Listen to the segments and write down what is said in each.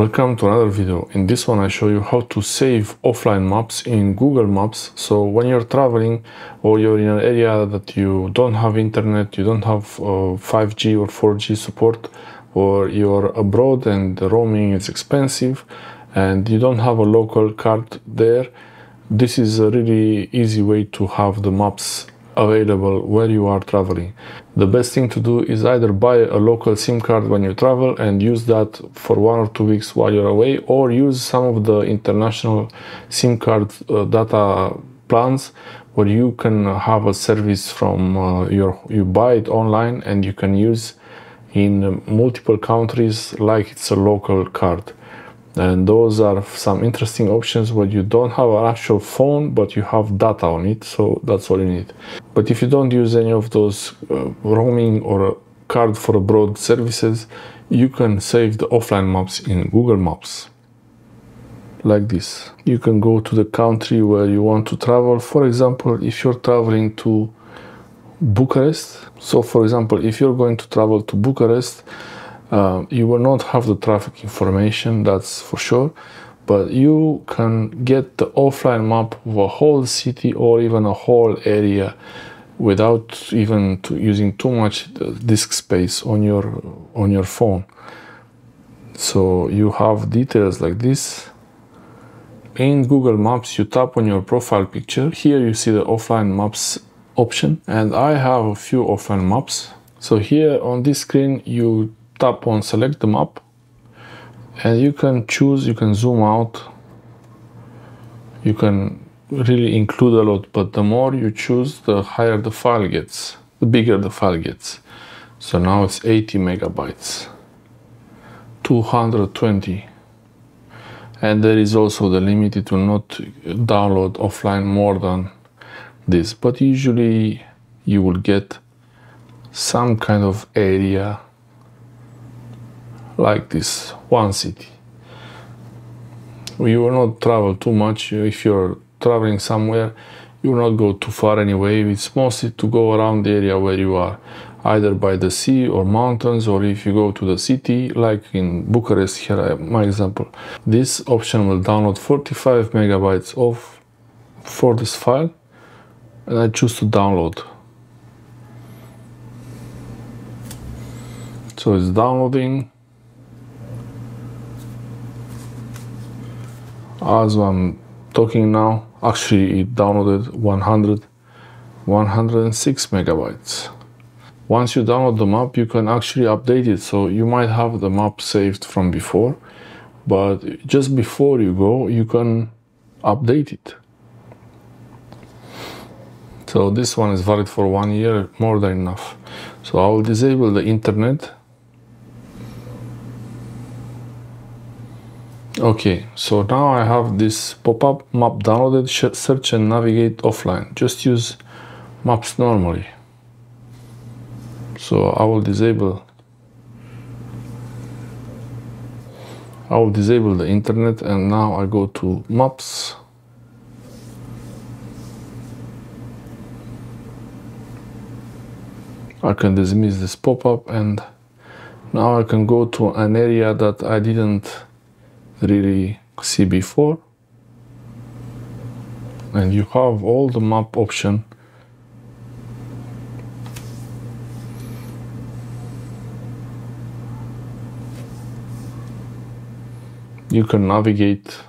Welcome to another video. In this one I show you how to save offline maps in Google Maps. So when you're traveling or you're in an area that you don't have internet, you don't have 5G or 4G support, or you're abroad and the roaming is expensive and you don't have a local card there, this is a really easy way to have the maps available where you are traveling. The best thing to do is either buy a local SIM card when you travel and use that for 1 or 2 weeks while you're away, or use some of the international SIM card data plans where you can have a service from you buy it online and you can use in multiple countries like it's a local card. And those are some interesting options where you don't have an actual phone but you have data on it, so that's all you need. But if you don't use any of those roaming or card for abroad services, you can save the offline maps in Google Maps like this. You can go to the country where you want to travel. For example, if you're traveling to Bucharest, so for example, if you're going to travel to Bucharest, you will not have the traffic information, that's for sure, but you can get the offline map of a whole city or even a whole area without even using too much disk space on your phone. So you have details like this. In Google Maps, you tap on your profile picture. Here you see the offline maps option, and I have a few offline maps. So here on this screen you tap on select the map and you can choose, you can zoom out, you can really include a lot, but the more you choose, the higher the file gets, the bigger the file gets. So now it's 80 megabytes, 220, and there is also the limit. It will not download offline more than this, but usually you will get some kind of area like this, one city. You will not travel too much. If you're traveling somewhere, you will not go too far anyway. It's mostly to go around the area where you are, either by the sea or mountains, or if you go to the city, like in Bucharest, here I have my example. This option will download 45 megabytes for this file, and I choose to download. So it's downloading. As I'm talking now, actually it downloaded 106 megabytes. Once you download the map, you can actually update it. So you might have the map saved from before, but just before you go, you can update it. So this one is valid for 1 year, more than enough. So I will disable the internet. Okay, so now I have this pop-up map downloaded, search and navigate offline. Just use maps normally. So I will disable the internet, and now I go to maps. I can dismiss this pop-up, and now I can go to an area that I didn't really see before, and you have all the map option. You can navigate.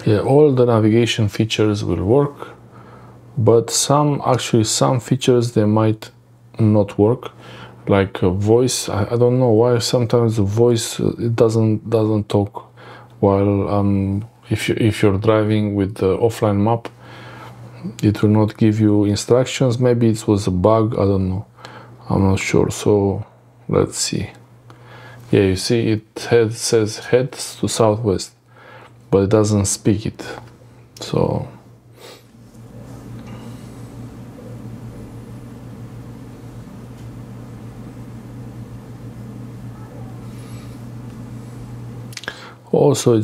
Yeah, all the navigation features will work, but some features they might not work, like voice. I don't know why sometimes the voice it doesn't talk while if you're driving with the offline map, it will not give you instructions. Maybe it was a bug, I don't know, I'm not sure. So let's see. Yeah, you see it says head to southwest, but it doesn't speak it. So also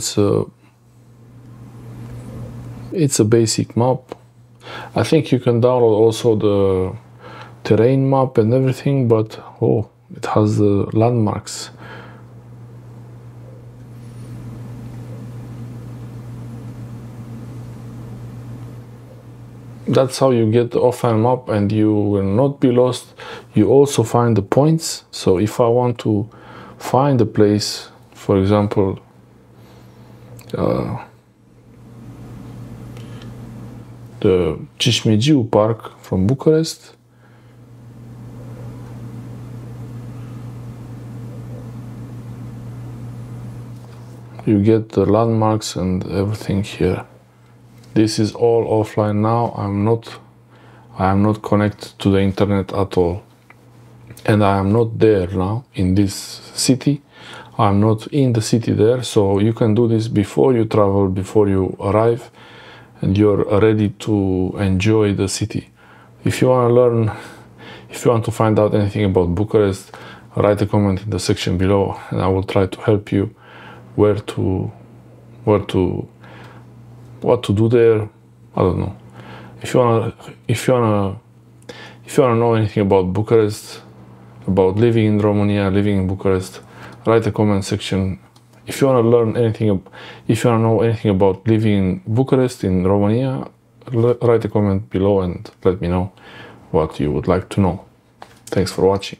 it's a basic map. I think you can download also the terrain map and everything, but oh, it has the landmarks. That's how you get the offline map, and you will not be lost. You also find the points. So if I want to find a place, for example, the Cismigiu Park from Bucharest, you get the landmarks and everything here. This is all offline now. I am not connected to the internet at all, and I am not there now in this city. I'm not in the city there, so you can do this before you travel, before you arrive, and you're ready to enjoy the city. If you want to learn, if you want to find out anything about Bucharest, write a comment in the section below, and I will try to help you what to do there. I don't know. If you wanna know anything about Bucharest, about living in Romania, living in Bucharest, write a comment section. If you wanna learn anything, if you wanna know anything about living in Bucharest, in Romania, write a comment below and let me know what you would like to know. Thanks for watching.